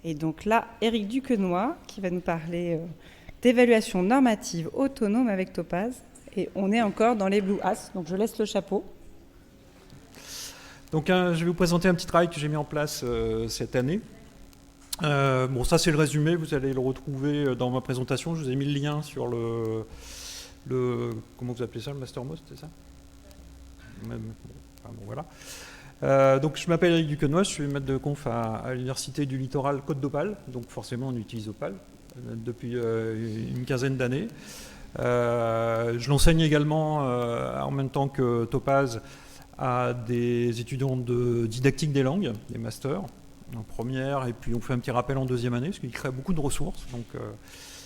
Et donc là, Éric Duquesnoy qui va nous parler d'évaluation normative autonome avec Topaz. Et on est encore dans les Blue As, donc je laisse le chapeau. Donc je vais vous présenter un petit travail que j'ai mis en place cette année. Bon, ça c'est le résumé, vous allez le retrouver dans ma présentation. Je vous ai mis le lien sur le comment vous appelez ça, le Mastermost, c'est ça? Même, bon, voilà. Donc je m'appelle Éric Duquesnoy, je suis maître de conf à l'Université du Littoral Côte d'Opale, donc forcément on utilise Opale depuis une quinzaine d'années. Je l'enseigne également en même temps que Topaz à des étudiants de didactique des langues, des masters, en première, et puis on fait un petit rappel en deuxième année, parce qu'il crée beaucoup de ressources, donc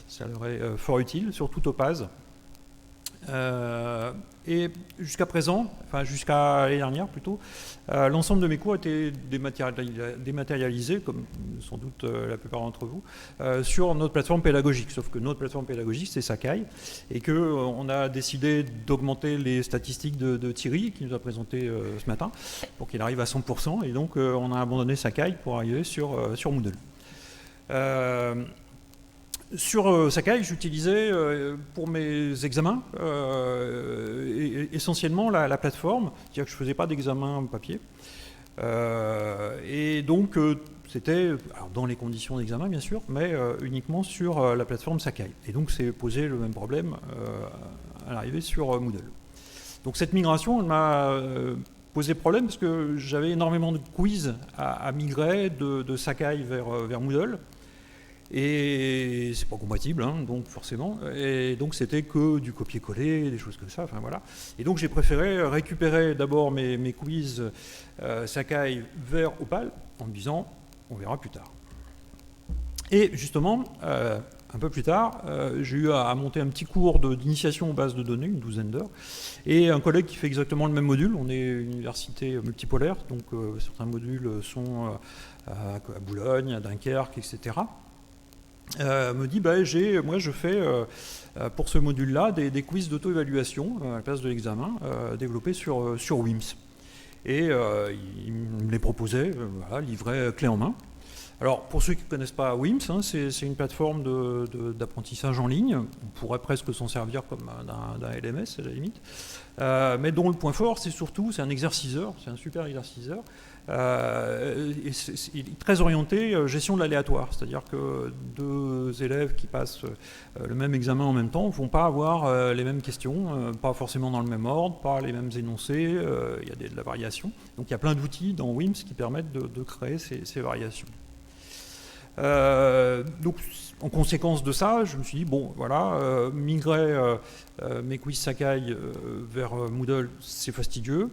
ça leur est fort utile, surtout Topaz. Et jusqu'à présent, enfin jusqu'à l'année dernière plutôt, l'ensemble de mes cours étaient dématérialisés, comme sans doute la plupart d'entre vous, sur notre plateforme pédagogique. Sauf que notre plateforme pédagogique, c'est Sakai, et qu'on a décidé d'augmenter les statistiques de Thierry, qui nous a présenté ce matin, pour qu'il arrive à 100%, et donc on a abandonné Sakai pour arriver sur Moodle. Sur Sakai, j'utilisais pour mes examens essentiellement la plateforme, c'est-à-dire que je ne faisais pas d'examen papier. Et donc, c'était dans les conditions d'examen, bien sûr, mais uniquement sur la plateforme Sakai. Et donc, c'est posé le même problème à l'arrivée sur Moodle. Donc, cette migration, elle m'a posé problème parce que j'avais énormément de quiz à migrer de Sakai vers Moodle. Et c'est pas compatible, hein, donc forcément. Et donc c'était que du copier-coller, des choses comme ça. Enfin voilà. Et donc j'ai préféré récupérer d'abord mes quiz Sakai vers Opal en me disant on verra plus tard. Et justement, un peu plus tard, j'ai eu à monter un petit cours d'initiation aux bases de données, une douzaine d'heures, et un collègue qui fait exactement le même module. On est une université multipolaire, donc certains modules sont à Boulogne, à Dunkerque, etc. Me dit, moi je fais pour ce module-là des quiz d'auto-évaluation à la place de l'examen développés sur WIMS. Et il me les proposait, livré clé en main. Alors pour ceux qui ne connaissent pas WIMS, hein, c'est une plateforme d'apprentissage en ligne, on pourrait presque s'en servir comme d'un LMS à la limite, mais dont le point fort c'est surtout, c'est un exerciceur, c'est un super exerciceur, et il est très orienté gestion de l'aléatoire, c'est-à-dire que deux élèves qui passent le même examen en même temps ne vont pas avoir les mêmes questions, pas forcément dans le même ordre, pas les mêmes énoncés, il y a de la variation. Donc il y a plein d'outils dans WIMS qui permettent de créer ces variations. Donc en conséquence de ça, je me suis dit, bon voilà, migrer mes quiz Sakai vers Moodle, c'est fastidieux.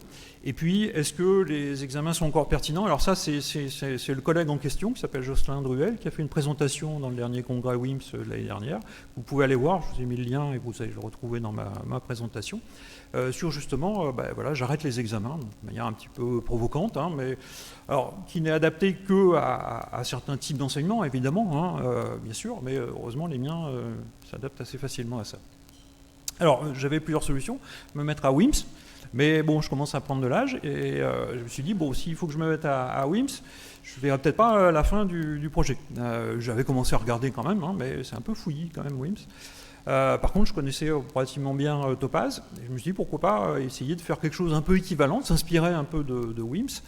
Et puis, est-ce que les examens sont encore pertinents? Alors ça, c'est le collègue en question, qui s'appelle Jocelyn Druel, qui a fait une présentation dans le dernier congrès WIMS de l'année dernière. Vous pouvez aller voir, je vous ai mis le lien et vous allez le retrouver dans ma présentation. Sur justement, j'arrête les examens, de manière un petit peu provocante, hein, mais alors, qui n'est adapté qu'à certains types d'enseignements, évidemment, hein, bien sûr, mais heureusement, les miens s'adaptent assez facilement à ça. Alors, j'avais plusieurs solutions, me mettre à WIMS, mais bon, je commence à prendre de l'âge, et je me suis dit, bon, s'il faut que je me mette à WIMS, je ne verrai peut-être pas la fin du projet. J'avais commencé à regarder quand même, hein, mais c'est un peu fouillis quand même, WIMS. Par contre, je connaissais relativement bien Topaz, et je me suis dit pourquoi pas essayer de faire quelque chose un peu équivalent, de s'inspirer un peu de WIMS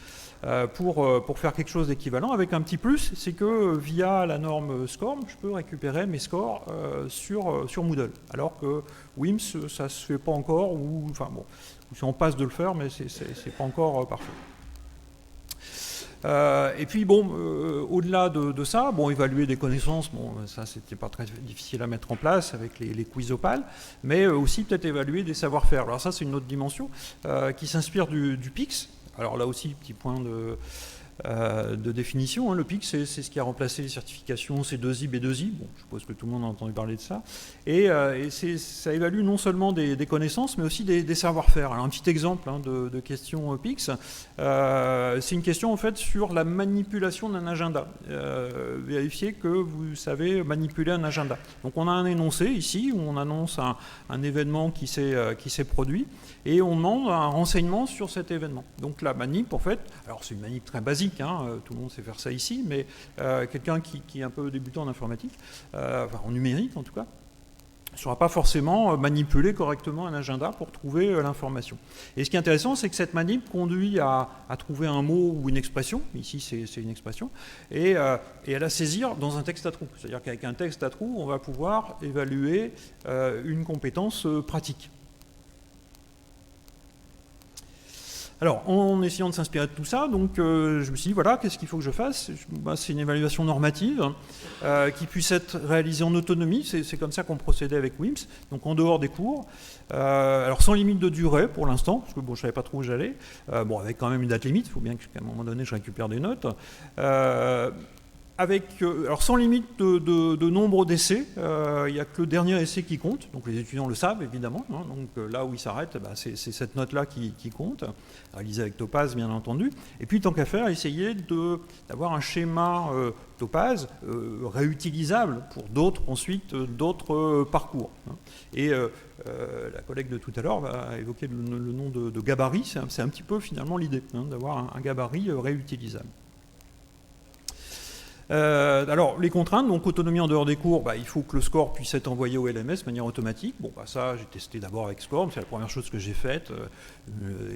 pour faire quelque chose d'équivalent, avec un petit plus, c'est que via la norme SCORM, je peux récupérer mes scores sur Moodle, alors que WIMS, ça ne se fait pas encore, ou enfin bon, on passe de le faire, mais c'est pas encore parfait. Et puis bon, au-delà de ça, bon, évaluer des connaissances, bon, ça c'était pas très difficile à mettre en place avec les quiz Opal, mais aussi peut-être évaluer des savoir-faire. Alors ça c'est une autre dimension qui s'inspire du PICS. Alors là aussi, petit point de définition, hein. Le PICS, c'est ce qui a remplacé les certifications C2I, B2I. Bon, je suppose que tout le monde a entendu parler de ça. Et ça évalue non seulement des connaissances, mais aussi des savoir-faire. Alors un petit exemple hein, de question PICS, c'est une question en fait sur la manipulation d'un agenda. Vérifier que vous savez manipuler un agenda. Donc on a un énoncé ici où on annonce un événement qui s'est produit et on demande un renseignement sur cet événement. Donc la manip, en fait, alors c'est une manip très basique, basique, hein, tout le monde sait faire ça ici, mais quelqu'un qui est un peu débutant en informatique, enfin en numérique en tout cas, ne saura pas forcément manipuler correctement un agenda pour trouver l'information. Et ce qui est intéressant, c'est que cette manip conduit à trouver un mot ou une expression, ici c'est une expression, et à la saisir dans un texte à trous. C'est-à-dire qu'avec un texte à trous, on va pouvoir évaluer une compétence pratique. Alors, en essayant de s'inspirer de tout ça, donc, je me suis dit, voilà, qu'est-ce qu'il faut que je fasse? C'est une évaluation normative qui puisse être réalisée en autonomie. C'est comme ça qu'on procédait avec WIMS, donc en dehors des cours. Alors, sans limite de durée pour l'instant, parce que bon, je ne savais pas trop où j'allais. Bon, avec quand même une date limite, il faut bien qu'à un moment donné, je récupère des notes. Alors sans limite de nombre d'essais, il n'y a que le dernier essai qui compte, donc les étudiants le savent évidemment, hein, donc là où ils s'arrêtent, c'est cette note-là qui compte, réalisée avec Topaz bien entendu, et puis tant qu'à faire, essayer d'avoir un schéma Topaz réutilisable pour d'autres parcours. Hein. Et la collègue de tout à l'heure a évoqué le nom de gabarit, c'est un petit peu finalement l'idée, hein, d'avoir un gabarit réutilisable. Alors, les contraintes, donc autonomie en dehors des cours, il faut que le score puisse être envoyé au LMS de manière automatique. Bon, ça, j'ai testé d'abord avec Scorm, c'est la première chose que j'ai faite,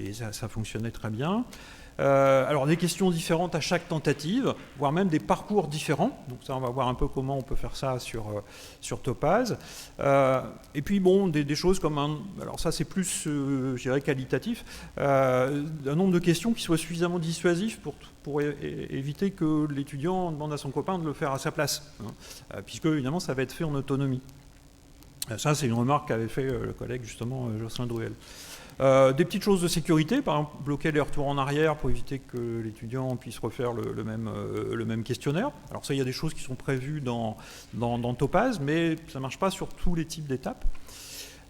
et ça fonctionnait très bien. Alors, des questions différentes à chaque tentative, voire même des parcours différents. Donc ça, on va voir un peu comment on peut faire ça sur Topaz. Et puis, bon, des choses comme alors ça, c'est plus, je dirais, qualitatif, un nombre de questions qui soient suffisamment dissuasifs pour éviter que l'étudiant demande à son copain de le faire à sa place, hein, puisque, évidemment, ça va être fait en autonomie. Ça, c'est une remarque qu'avait fait le collègue, justement, Jocelyn Druel. Des petites choses de sécurité, par exemple bloquer les retours en arrière pour éviter que l'étudiant puisse refaire le même questionnaire. Alors ça, il y a des choses qui sont prévues dans Topaz, mais ça ne marche pas sur tous les types d'étapes.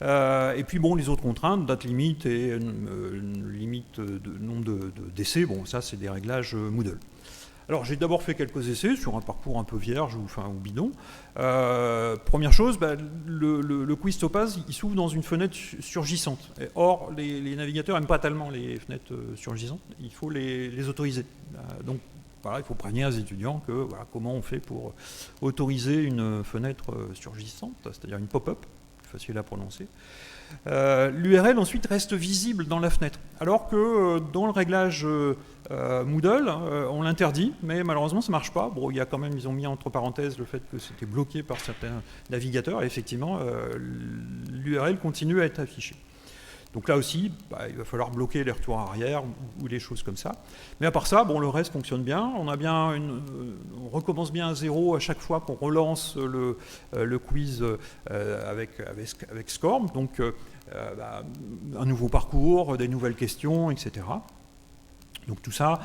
Et puis bon, les autres contraintes, date limite et limite de nombre d'essais, bon ça c'est des réglages Moodle. Alors j'ai d'abord fait quelques essais sur un parcours un peu vierge ou bidon. Première chose, le quiz Topaz, il s'ouvre dans une fenêtre surgissante. Or, les navigateurs n'aiment pas tellement les fenêtres surgissantes, il faut les autoriser. Donc voilà, il faut prévenir les étudiants que voilà, comment on fait pour autoriser une fenêtre surgissante, c'est-à-dire une pop-up, plus facile à prononcer. L'URL ensuite reste visible dans la fenêtre, alors que dans le réglage Moodle, on l'interdit, mais malheureusement ça ne marche pas. Bon, il y a quand même, ils ont mis entre parenthèses le fait que c'était bloqué par certains navigateurs, et effectivement, l'URL continue à être affichée. Donc là aussi, il va falloir bloquer les retours arrière ou les choses comme ça. Mais à part ça, bon, le reste fonctionne bien. On recommence bien à zéro à chaque fois qu'on relance le quiz avec Scorm. Donc un nouveau parcours, des nouvelles questions, etc. Donc tout ça,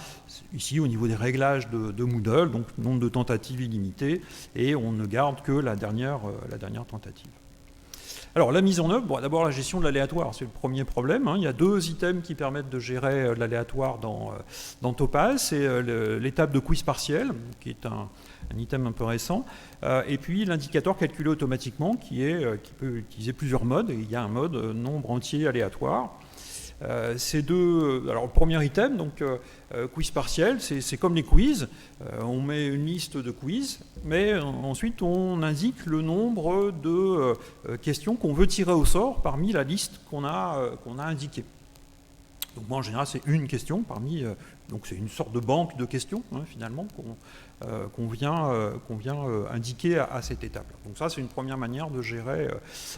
ici au niveau des réglages de Moodle, donc nombre de tentatives illimité, et on ne garde que la dernière tentative. Alors la mise en œuvre, bon, d'abord la gestion de l'aléatoire, c'est le premier problème. Hein. Il y a deux items qui permettent de gérer l'aléatoire dans Topaz. C'est l'étape de quiz partiel, qui est un item un peu récent, et puis l'indicateur calculé automatiquement qui peut utiliser plusieurs modes. Et il y a un mode nombre entier aléatoire. Ces deux, alors le premier item, donc quiz partiel, c'est comme les quiz, on met une liste de quiz, mais ensuite on indique le nombre de questions qu'on veut tirer au sort parmi la liste qu'on a indiquée. Donc moi en général c'est une question parmi, donc c'est une sorte de banque de questions hein, finalement qu'on vient indiquer à cette étape. Donc ça c'est une première manière de gérer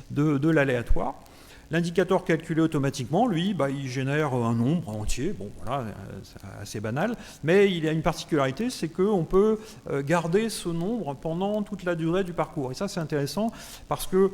de l'aléatoire. L'indicateur calculé automatiquement, lui, il génère un nombre entier, bon voilà, c'est assez banal, mais il a une particularité, c'est qu'on peut garder ce nombre pendant toute la durée du parcours. Et ça c'est intéressant parce que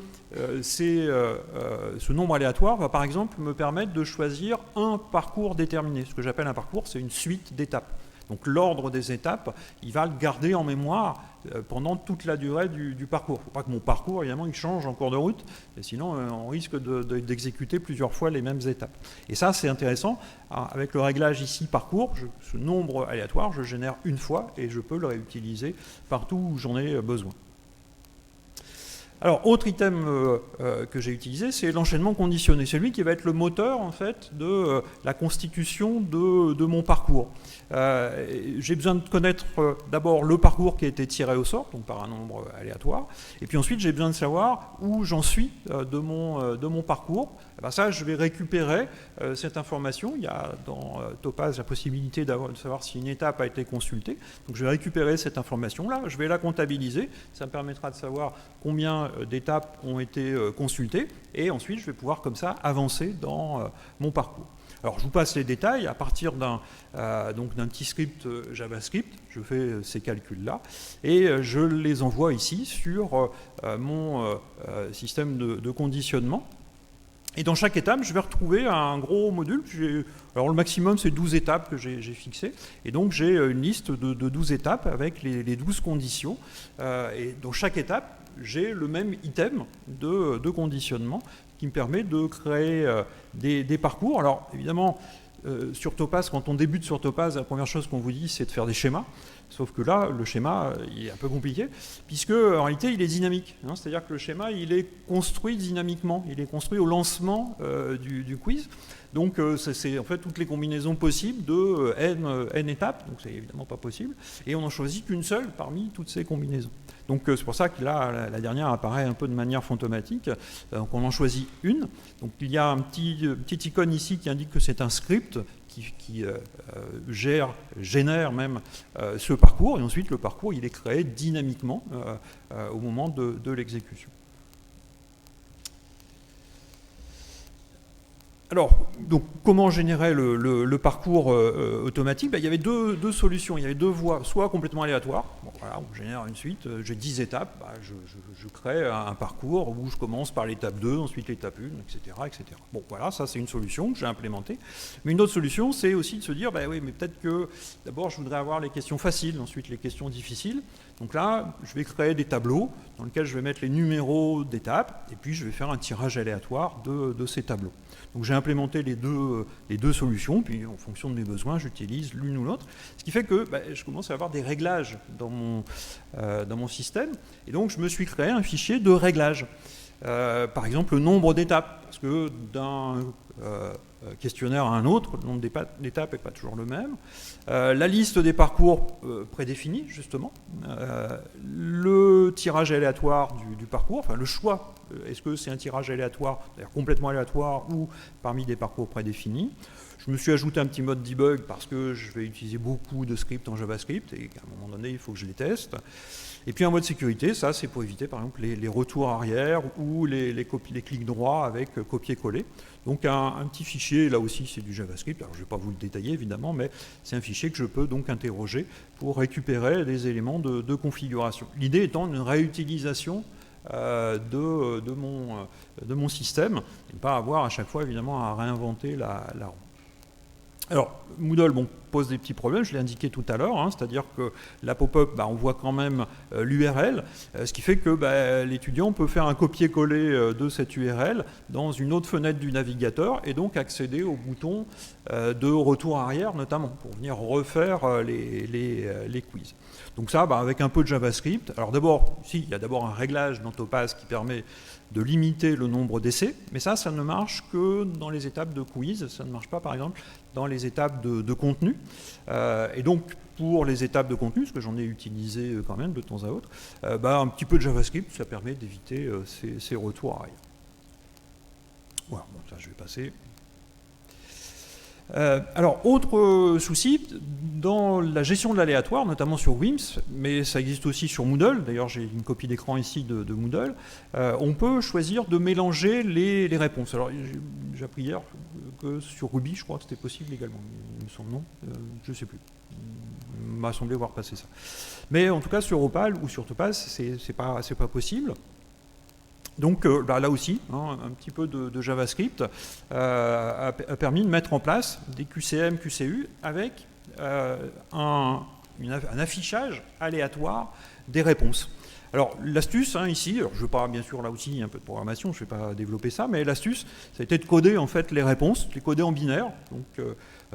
ce nombre aléatoire va par exemple me permettre de choisir un parcours déterminé. Ce que j'appelle un parcours, c'est une suite d'étapes. Donc l'ordre des étapes, il va le garder en mémoire pendant toute la durée du parcours. Il ne faut pas que mon parcours, évidemment, il change en cours de route, et sinon on risque d'exécuter plusieurs fois les mêmes étapes. Et ça, c'est intéressant. Avec le réglage ici parcours, ce nombre aléatoire, je génère une fois et je peux le réutiliser partout où j'en ai besoin. Alors, autre item que j'ai utilisé, c'est l'enchaînement conditionné. C'est lui qui va être le moteur, en fait, de la constitution de mon parcours. J'ai besoin de connaître d'abord le parcours qui a été tiré au sort, donc par un nombre aléatoire, et puis ensuite j'ai besoin de savoir où j'en suis de mon parcours. Et bien ça, je vais récupérer cette information. Il y a dans Topaz la possibilité de savoir si une étape a été consultée. Donc je vais récupérer cette information-là, je vais la comptabiliser. Ça me permettra de savoir combien d'étapes ont été consultées, et ensuite je vais pouvoir comme ça avancer dans mon parcours. Alors je vous passe les détails. À partir d'un petit script JavaScript, je fais ces calculs-là et je les envoie ici sur mon système de conditionnement. Et dans chaque étape, je vais retrouver un gros module. Alors le maximum, c'est 12 étapes que j'ai fixées. Et donc j'ai une liste de 12 étapes avec les 12 conditions. Et dans chaque étape, j'ai le même item de conditionnement qui me permet de créer des parcours. Alors évidemment, sur Topaz, quand on débute sur Topaz, la première chose qu'on vous dit, c'est de faire des schémas. Sauf que là, le schéma, il est un peu compliqué, puisque en réalité, il est dynamique. Hein, c'est-à-dire que le schéma, il est construit dynamiquement. Il est construit au lancement du quiz. Donc, c'est en fait toutes les combinaisons possibles de n étapes. Donc, c'est évidemment pas possible. Et on n'en choisit qu'une seule parmi toutes ces combinaisons. Donc, c'est pour ça que là, la dernière apparaît un peu de manière fantomatique. Donc, on en choisit une. Donc, il y a un petite icône ici qui indique que c'est un script qui génère même ce parcours, et ensuite le parcours il est créé dynamiquement au moment de l'exécution. Alors, donc, comment générer le parcours automatique? Il y avait deux solutions, il y avait deux voies, soit complètement aléatoires, bon, voilà, on génère une suite, j'ai 10 étapes, je crée un parcours où je commence par l'étape 2, ensuite l'étape 1, etc., etc. Bon, voilà, ça c'est une solution que j'ai implémentée. Mais une autre solution, c'est aussi de se dire, oui, mais peut-être que d'abord je voudrais avoir les questions faciles, ensuite les questions difficiles. Donc là, je vais créer des tableaux dans lesquels je vais mettre les numéros d'étapes, et puis je vais faire un tirage aléatoire de ces tableaux. Donc j'ai implémenté les deux solutions, puis en fonction de mes besoins, j'utilise l'une ou l'autre. Ce qui fait que je commence à avoir des réglages dans mon système, et donc je me suis créé un fichier de réglages. Par exemple, le nombre d'étapes, parce que d'un questionnaire à un autre, le nombre d'étapes n'est pas toujours le même. La liste des parcours prédéfinis, justement. Le tirage aléatoire du parcours, enfin le choix. Est-ce que c'est un tirage aléatoire, c'est-à-dire complètement aléatoire, ou parmi des parcours prédéfinis? Je me suis ajouté un petit mode debug parce que je vais utiliser beaucoup de scripts en JavaScript et qu'à un moment donné, il faut que je les teste. Et puis un mode sécurité, ça c'est pour éviter par exemple les retours arrière ou les clics droits avec copier-coller. Donc un petit fichier, là aussi c'est du JavaScript, alors je ne vais pas vous le détailler évidemment, mais c'est un fichier que je peux donc interroger pour récupérer des éléments de configuration. L'idée étant une réutilisation de mon système, et ne pas avoir à chaque fois évidemment à réinventer la roue. Alors, Moodle pose des petits problèmes, je l'ai indiqué tout à l'heure, c'est-à-dire que la pop-up, on voit quand même l'URL, ce qui fait que l'étudiant peut faire un copier-coller de cette URL dans une autre fenêtre du navigateur et donc accéder au bouton de retour arrière notamment, pour venir refaire les quiz. Donc ça, avec un peu de JavaScript, alors d'abord, il y a d'abord un réglage dans Topaz qui permet de limiter le nombre d'essais, mais ça ne marche que dans les étapes de quiz, ça ne marche pas par exemple dans les étapes de contenu. Et donc pour les étapes de contenu, ce que j'en ai utilisé quand même de temps à autre, un petit peu de JavaScript, ça permet d'éviter ces retours arrière. Voilà, ça je vais passer. Alors, autre souci, dans la gestion de l'aléatoire, notamment sur WIMPs, mais ça existe aussi sur Moodle, d'ailleurs j'ai une copie d'écran ici de Moodle, on peut choisir de mélanger les réponses. Alors, j'ai appris hier que sur Ruby, je crois que c'était possible également, il me semble, non, je ne sais plus, il m'a semblé voir passer ça. Mais en tout cas, sur Opal ou sur Topaz, c'est pas possible. Donc là aussi, un petit peu de JavaScript a permis de mettre en place des QCM, QCU avec un affichage aléatoire des réponses. Alors l'astuce ici, alors je ne vais pas, bien sûr là aussi un peu de programmation, je ne vais pas développer ça, mais l'astuce, ça a été de coder en fait les réponses, de les coder en binaire. Donc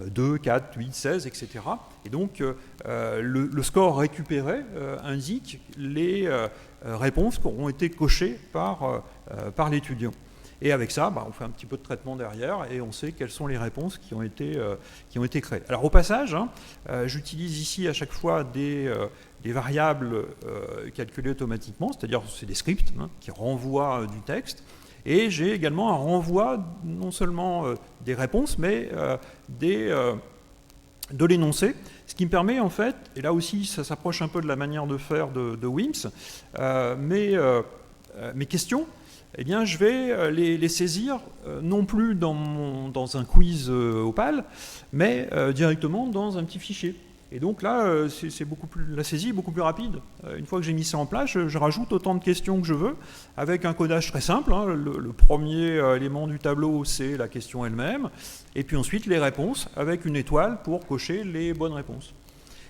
2, 4, 8, 16, etc. Et donc, le score récupéré indique les réponses qui auront été cochées par l'étudiant. Et avec ça, on fait un petit peu de traitement derrière et on sait quelles sont les réponses qui ont été créées. Alors au passage, j'utilise ici à chaque fois des variables calculées automatiquement, c'est-à-dire c'est des scripts qui renvoient du texte. Et j'ai également un renvoi non seulement des réponses, mais de l'énoncé, ce qui me permet en fait, et là aussi ça s'approche un peu de la manière de faire de WIMS, mes questions, eh bien, je vais les saisir non plus dans un quiz Opal, mais directement dans un petit fichier. Et donc là, la saisie est beaucoup plus rapide. Une fois que j'ai mis ça en place, je rajoute autant de questions que je veux, avec un codage très simple. Le premier élément du tableau, c'est la question elle-même, et puis ensuite les réponses, avec une étoile pour cocher les bonnes réponses.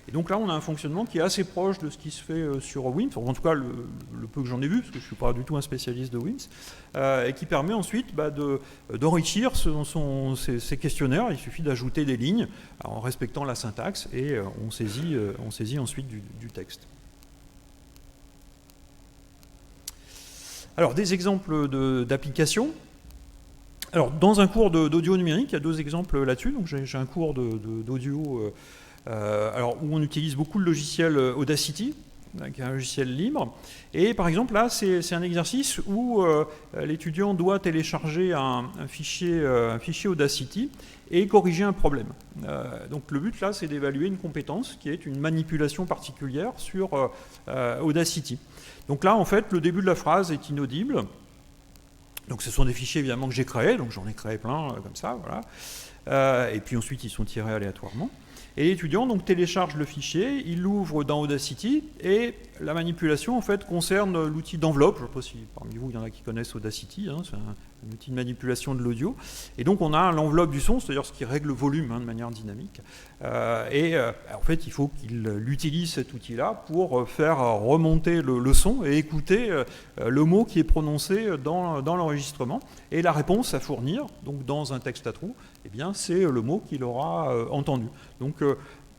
Et donc là, on a un fonctionnement qui est assez proche de ce qui se fait sur WIMS, en tout cas le peu que j'en ai vu, parce que je ne suis pas du tout un spécialiste de WIMS, et qui permet ensuite d'enrichir ces questionnaires. Il suffit d'ajouter des lignes en respectant la syntaxe, et on saisit ensuite du texte. Alors, des exemples d'applications. Alors, dans un cours d'audio numérique, il y a 2 exemples là-dessus. Donc, j'ai un cours d'audio où on utilise beaucoup le logiciel Audacity, qui est un logiciel libre. Et par exemple, là, c'est un exercice où l'étudiant doit télécharger un fichier Audacity et corriger un problème. Donc le but, là, c'est d'évaluer une compétence qui est une manipulation particulière sur Audacity. Donc là, en fait, le début de la phrase est inaudible. Donc ce sont des fichiers, évidemment, que j'ai créés. Donc j'en ai créé plein, comme ça, voilà. Et puis ensuite, ils sont tirés aléatoirement. Et l'étudiant donc télécharge le fichier, il l'ouvre dans Audacity, et la manipulation en fait concerne l'outil d'enveloppe. Je ne sais pas si parmi vous il y en a qui connaissent Audacity, c'est un outil de manipulation de l'audio. Et donc on a l'enveloppe du son, c'est-à-dire ce qui règle le volume de manière dynamique. En fait il faut qu'il utilise cet outil-là pour faire remonter le son et écouter le mot qui est prononcé dans l'enregistrement. Et la réponse à fournir, donc dans un texte à trous, eh bien c'est le mot qu'il aura entendu. Donc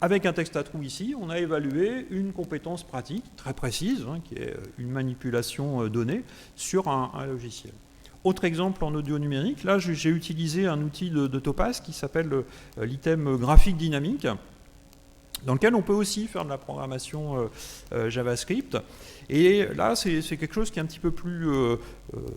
avec un texte à trous ici, on a évalué une compétence pratique très précise, qui est une manipulation donnée sur un logiciel. Autre exemple en audio numérique, là j'ai utilisé un outil de Topaz qui s'appelle l'item graphique dynamique, dans lequel on peut aussi faire de la programmation JavaScript. Et là, c'est quelque chose qui est un petit peu plus,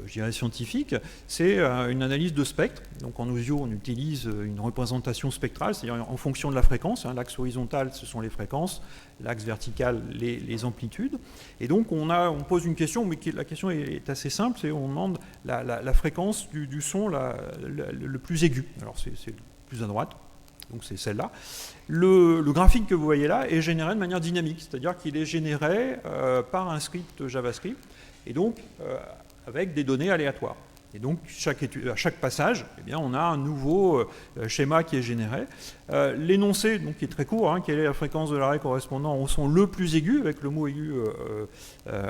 je dirais, scientifique. C'est une analyse de spectre. Donc en audio, on utilise une représentation spectrale, c'est-à-dire en fonction de la fréquence. L'axe horizontal, ce sont les fréquences. L'axe vertical, les amplitudes. Et donc on pose une question, mais la question est assez simple. On demande la fréquence du son le plus aigu. Alors c'est le plus à droite. Donc c'est celle-là. Le graphique que vous voyez là est généré de manière dynamique, c'est-à-dire qu'il est généré par un script JavaScript, et donc avec des données aléatoires. Et donc à chaque passage, eh bien, on a un nouveau schéma qui est généré. L'énoncé, donc, qui est très court, quelle est la fréquence de l'arrêt correspondant au son le plus aigu, avec le mot aigu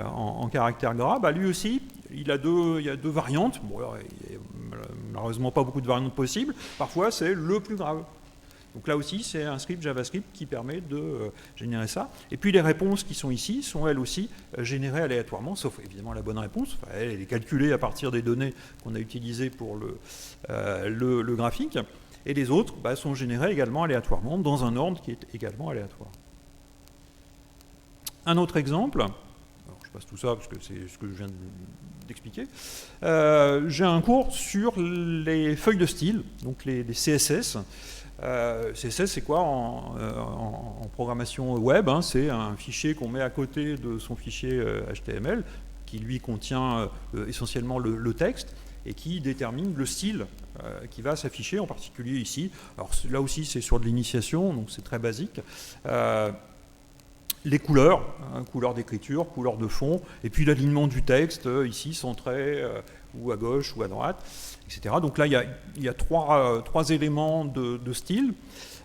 en caractère gras, lui aussi, il y a deux variantes. Bon, alors, il n'y a malheureusement pas beaucoup de variantes possibles. Parfois, c'est le plus grave. Donc là aussi, c'est un script JavaScript qui permet de générer ça. Et puis les réponses qui sont ici sont elles aussi générées aléatoirement, sauf évidemment la bonne réponse. Enfin, elle est calculée à partir des données qu'on a utilisées pour le graphique. Et les autres sont générées également aléatoirement dans un ordre qui est également aléatoire. Un autre exemple, alors je passe tout ça parce que c'est ce que je viens d'expliquer. J'ai un cours sur les feuilles de style, donc les CSS. CSS, c'est quoi en programmation web, c'est un fichier qu'on met à côté de son fichier HTML, qui lui contient essentiellement le texte, et qui détermine le style qui va s'afficher, en particulier ici. Alors là aussi, c'est sur de l'initiation, donc c'est très basique. Les couleurs, couleurs d'écriture, couleurs de fond, et puis l'alignement du texte, ici centré, ou à gauche ou à droite, etc. Donc là, il y a trois éléments de style.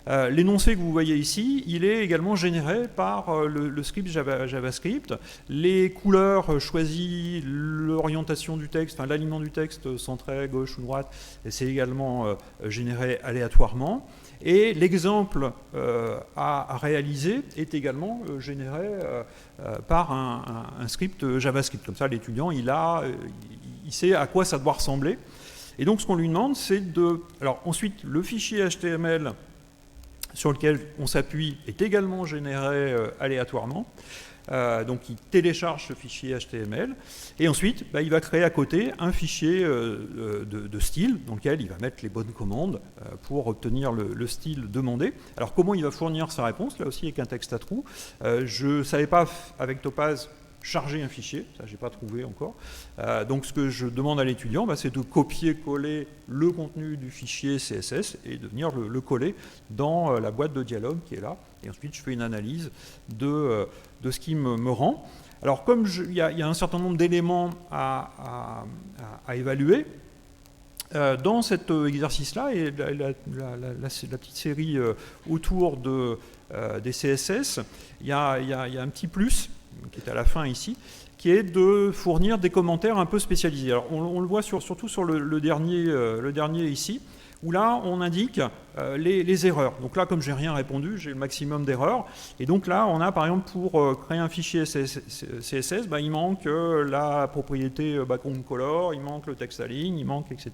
L'énoncé que vous voyez ici, il est également généré par le script JavaScript. Les couleurs choisies, l'orientation du texte, l'alignement du texte centré, gauche ou droite, c'est également généré aléatoirement. Et l'exemple à réaliser est également généré par un script JavaScript. Comme ça, l'étudiant, il sait à quoi ça doit ressembler. Et donc, ce qu'on lui demande, c'est de... Alors, ensuite, le fichier HTML sur lequel on s'appuie est également généré aléatoirement. Donc il télécharge ce fichier HTML et ensuite il va créer à côté un fichier de style dans lequel il va mettre les bonnes commandes pour obtenir le style demandé. Alors comment il va fournir sa réponse, là aussi avec un texte à trous. Je ne savais pas avec Topaz charger un fichier, ça j'ai pas trouvé encore. Donc ce que je demande à l'étudiant, c'est de copier-coller le contenu du fichier CSS et de venir le coller dans la boîte de dialogue qui est là. Et ensuite je fais une analyse de ce qui me rend. Alors comme il y a un certain nombre d'éléments à évaluer, dans cet exercice-là, et la petite série autour des CSS, il y a un petit plus qui est à la fin ici, qui est de fournir des commentaires un peu spécialisés. Alors on le voit surtout sur le dernier ici, où là on indique les erreurs. Donc là, comme j'ai rien répondu, j'ai le maximum d'erreurs. Et donc là, on a par exemple pour créer un fichier CSS, il manque la propriété background color, il manque le texte à ligne, il manque, etc.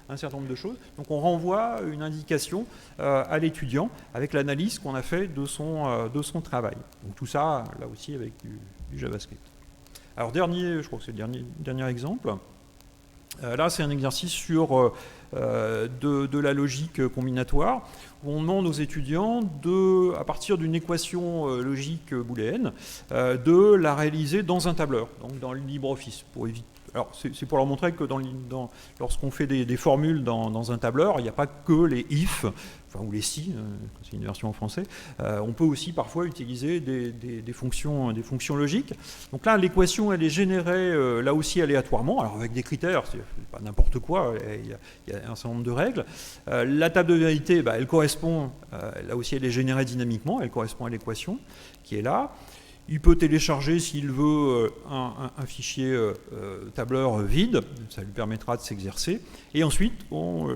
Un certain nombre de choses. Donc on renvoie une indication à l'étudiant avec l'analyse qu'on a fait de son travail. Donc tout ça, là aussi, avec du JavaScript. Alors je crois que c'est le dernier exemple. Là, c'est un exercice sur de la logique combinatoire, où on demande aux étudiants, à partir d'une équation logique booléenne, de la réaliser dans un tableur, donc dans LibreOffice, pour éviter. Alors, c'est pour leur montrer que lorsqu'on fait des formules dans un tableur, il n'y a pas que les if, ou les si, c'est une version en français. On peut aussi parfois utiliser des fonctions logiques. Donc là, l'équation, elle est générée là aussi aléatoirement, alors avec des critères, c'est pas n'importe quoi, il y a un certain nombre de règles. La table de vérité, elle correspond, là aussi elle est générée dynamiquement, elle correspond à l'équation qui est là. Il peut télécharger, s'il veut, un fichier tableur vide, ça lui permettra de s'exercer. Et ensuite,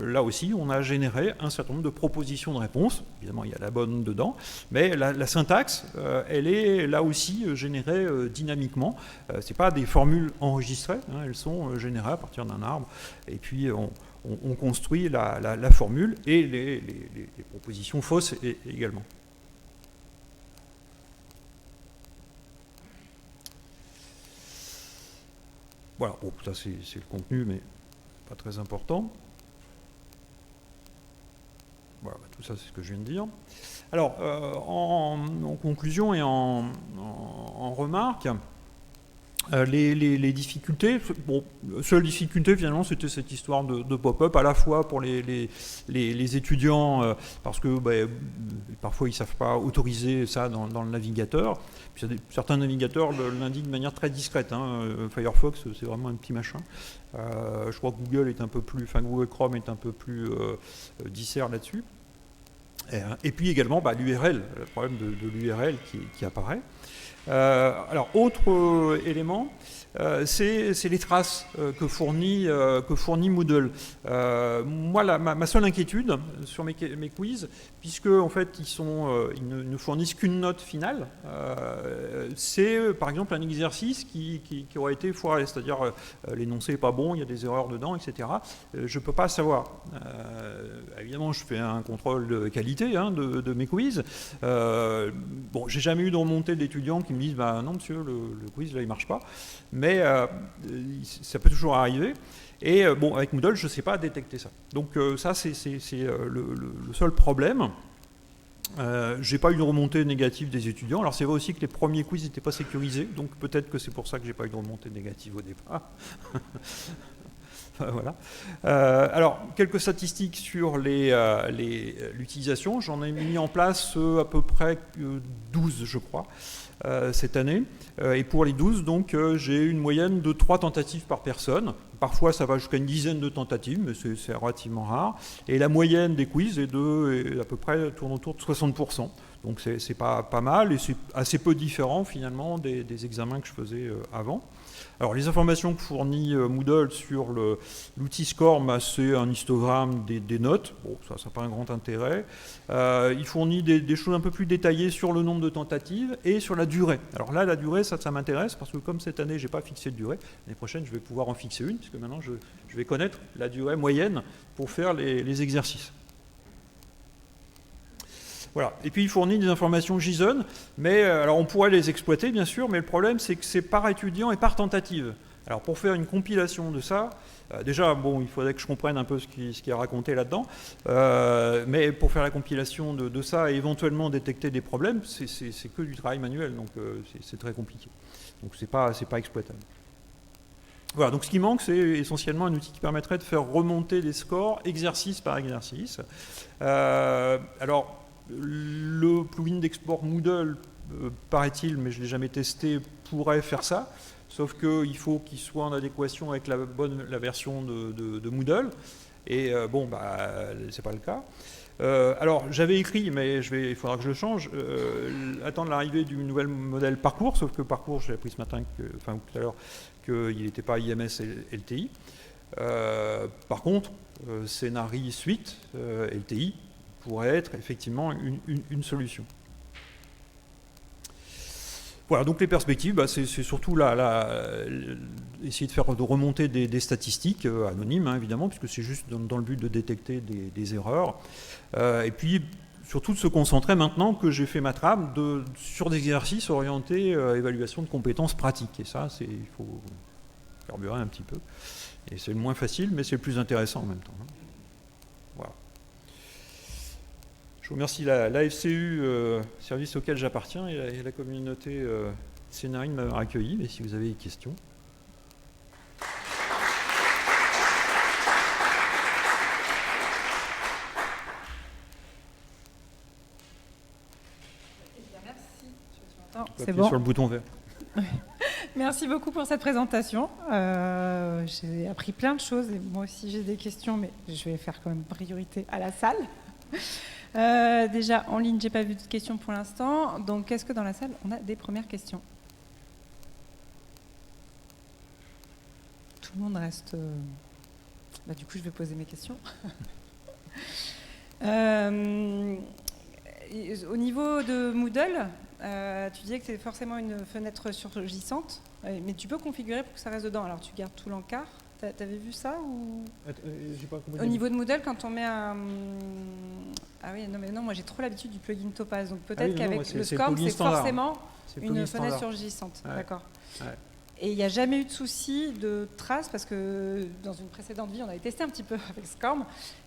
là aussi, on a généré un certain nombre de propositions de réponses. Évidemment, il y a la bonne dedans, mais la syntaxe, elle est là aussi générée dynamiquement. Ce n'est pas des formules enregistrées, elles sont générées à partir d'un arbre. Et puis, on construit la formule et les propositions fausses également. Voilà, bon, ça c'est le contenu, mais pas très important. Voilà, tout ça c'est ce que je viens de dire. Alors, en conclusion et en remarque, les difficultés, seule difficulté finalement c'était cette histoire de pop-up à la fois pour les étudiants parce que parfois ils ne savent pas autoriser ça dans le navigateur. Puis, certains navigateurs l'indiquent de manière très discrète. Firefox c'est vraiment un petit machin. Je crois que Google Chrome est un peu plus disert là-dessus. Et puis également l'URL, le problème de l'URL qui apparaît. Alors, autre élément, c'est les traces que fournit Moodle. Moi, ma seule inquiétude sur mes quiz, puisque en fait ils ne fournissent qu'une note finale, c'est par exemple un exercice qui aurait été foiré, c'est-à-dire l'énoncé n'est pas bon, il y a des erreurs dedans, etc. Je ne peux pas savoir. Évidemment, je fais un contrôle de qualité de mes quiz. J'ai jamais eu de remontée d'étudiants qui me disent non monsieur, le quiz là il marche pas, mais ça peut toujours arriver. Et avec Moodle, je ne sais pas détecter ça. Donc ça, c'est le seul problème. J'ai pas eu de remontée négative des étudiants. Alors c'est vrai aussi que les premiers quiz n'étaient pas sécurisés, donc peut-être que c'est pour ça que j'ai pas eu de remontée négative au départ. Voilà. Alors, quelques statistiques sur l'utilisation. J'en ai mis en place à peu près 12, je crois, cette année. Et pour les 12, donc, j'ai une moyenne de 3 tentatives par personne. Parfois, ça va jusqu'à une dizaine de tentatives, mais c'est relativement rare. Et la moyenne des quiz est à peu près tourne autour de 60%. Donc c'est pas mal et c'est assez peu différent finalement des examens que je faisais avant. Alors les informations que fournit Moodle sur l'outil SCORM, c'est un histogramme des notes. Bon, ça n'a pas un grand intérêt. Il fournit des choses un peu plus détaillées sur le nombre de tentatives et sur la durée. Alors là, la durée, ça m'intéresse parce que comme cette année, je n'ai pas fixé de durée, l'année prochaine, je vais pouvoir en fixer une, puisque maintenant, je vais connaître la durée moyenne pour faire les exercices. Voilà. Et puis il fournit des informations JSON, mais alors on pourrait les exploiter bien sûr, mais le problème c'est que c'est par étudiant et par tentative. Alors pour faire une compilation de ça, déjà bon, il faudrait que je comprenne un peu ce qui est raconté là-dedans, mais pour faire la compilation de ça et éventuellement détecter des problèmes, c'est que du travail manuel, donc c'est très compliqué. Donc c'est pas exploitable. Voilà, donc ce qui manque, c'est essentiellement un outil qui permettrait de faire remonter des scores exercice par exercice. Alors, le plugin d'export Moodle, paraît-il, mais je ne l'ai jamais testé, pourrait faire ça, sauf qu'il faut qu'il soit en adéquation avec la version de Moodle, et bon, c'est pas le cas. Alors, j'avais écrit, mais il faudra que je le change, attendre l'arrivée du nouvel modèle Parcours, sauf que Parcours, j'ai appris ce matin, tout à l'heure, qu'il n'était pas IMS LTI. Par contre, Scénarii Suite LTI pourrait être effectivement une solution. Voilà, donc les perspectives, c'est surtout essayer de remonter des statistiques anonymes, hein, évidemment, puisque c'est juste dans le but de détecter des erreurs. Et puis, surtout de se concentrer maintenant que j'ai fait ma trame sur des exercices orientés évaluation de compétences pratiques. Et ça, il faut carburer un petit peu. Et c'est le moins facile, mais c'est le plus intéressant en même temps. Voilà. Je vous remercie la FCU, service auquel j'appartiens, et la communauté Scénarii de m'avoir accueilli. Et si vous avez des questions. C'est bon. Sur le bouton vert. Merci beaucoup pour cette présentation. J'ai appris plein de choses et moi aussi j'ai des questions, mais je vais faire quand même priorité à la salle. Déjà en ligne, j'ai pas vu de questions pour l'instant. Donc est-ce que dans la salle, on a des premières questions? Tout le monde reste... du coup, je vais poser mes questions. Au niveau de Moodle, tu disais que c'est forcément une fenêtre surgissante, mais tu peux configurer pour que ça reste dedans. Alors tu gardes tout l'encart. T'avais vu ça ou... Au niveau de Moodle, quand on met un... Ah oui, non, moi j'ai trop l'habitude du plugin Topaz, donc peut-être qu'avec le SCORM, c'est forcément une fenêtre surgissante. Ouais. D'accord. Ouais. Et il n'y a jamais eu de souci de trace, parce que dans une précédente vie, on avait testé un petit peu avec SCORM,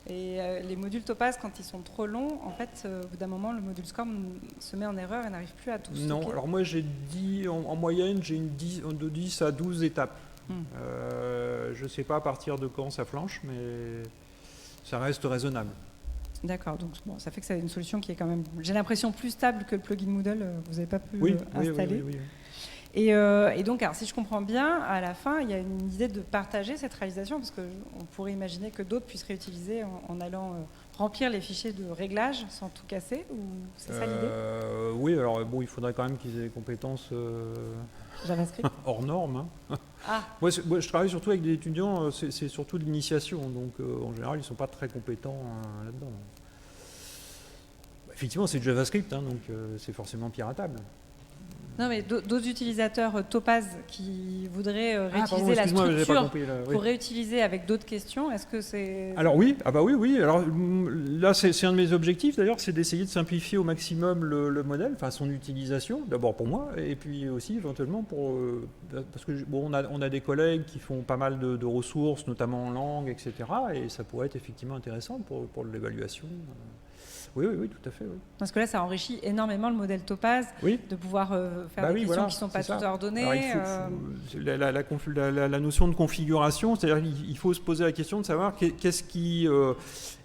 et les modules Topaz, quand ils sont trop longs, en fait, au bout d'un moment, le module SCORM se met en erreur et n'arrive plus à tout stocker. Non, alors moi j'ai dit, en moyenne, j'ai de 10 à 12 étapes. Je ne sais pas à partir de quand ça flanche, mais ça reste raisonnable. D'accord, donc bon, ça fait que c'est une solution qui est quand même, j'ai l'impression, plus stable que le plugin Moodle, vous n'avez pas pu installer. Oui. Et donc, alors, si je comprends bien, à la fin, il y a une idée de partager cette réalisation, parce qu'on pourrait imaginer que d'autres puissent réutiliser en allant remplir les fichiers de réglage sans tout casser, ou c'est ça l'idée? Oui, alors bon, il faudrait quand même qu'ils aient des compétences JavaScript hors normes. Hein. Ah. Moi, je travaille surtout avec des étudiants, c'est surtout de l'initiation, donc en général, ils ne sont pas très compétents là-dedans. Effectivement, c'est du JavaScript, hein, donc c'est forcément piratable. Non, mais d'autres utilisateurs Topaz qui voudraient réutiliser la structure pour réutiliser avec d'autres questions, est-ce que c'est... Alors oui, oui. Alors là, c'est un de mes objectifs d'ailleurs, c'est d'essayer de simplifier au maximum le modèle, enfin son utilisation, d'abord pour moi, et puis aussi éventuellement parce que on a des collègues qui font pas mal de ressources, notamment en langue, etc. Et ça pourrait être effectivement intéressant pour l'évaluation. Oui, tout à fait. Oui. Parce que là, ça enrichit énormément le modèle Topaz, de pouvoir faire des questions qui ne sont pas toutes ordonnées. La notion de configuration, c'est-à-dire qu'il faut se poser la question de savoir qu'est-ce qui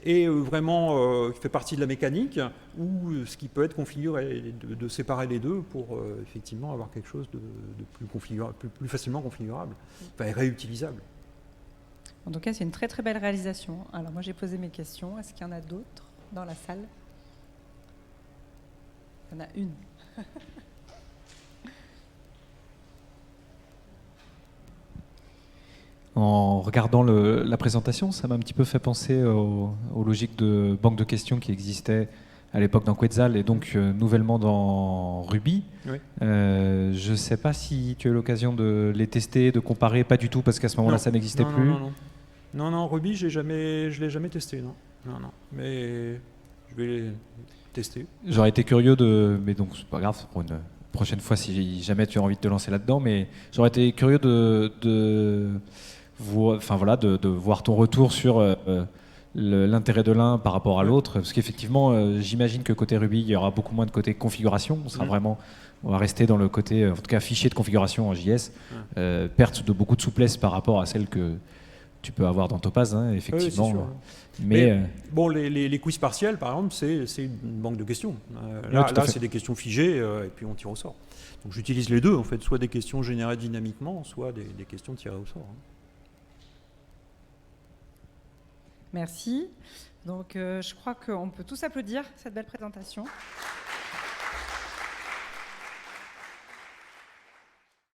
est vraiment qui fait partie de la mécanique ou ce qui peut être configuré, de séparer les deux pour effectivement avoir quelque chose de plus facilement configurable, et réutilisable. En tout cas, c'est une très très belle réalisation. Alors moi, j'ai posé mes questions. Est-ce qu'il y en a d'autres dans la salle? Il y en a une. En regardant la présentation, ça m'a un petit peu fait penser aux logiques de banque de questions qui existaient à l'époque dans Quetzal et donc nouvellement dans Ruby. Oui. Je ne sais pas si tu as eu l'occasion de les tester, de comparer, pas du tout parce qu'à ce moment-là ça n'existait plus. Non, Ruby, je l'ai jamais testé, non. Mais je vais les tester. J'aurais été curieux mais donc c'est pas grave, pour une prochaine fois si jamais tu as envie de te lancer là-dedans, mais j'aurais été curieux de voir ton retour sur l'intérêt de l'un par rapport à l'autre, parce qu'effectivement, j'imagine que côté Ruby, il y aura beaucoup moins de côté configuration. On va rester dans le côté, en tout cas, fichier de configuration en JS. Perte de beaucoup de souplesse par rapport à celle que tu peux avoir dans Topaz, hein, effectivement. Oui, c'est sûr. Mais bon, les quiz partiels, par exemple, c'est une banque de questions. Là, c'est des questions figées et puis on tire au sort. Donc j'utilise les deux, en fait, soit des questions générées dynamiquement, soit des questions tirées au sort. Merci. Donc je crois qu'on peut tous applaudir cette belle présentation.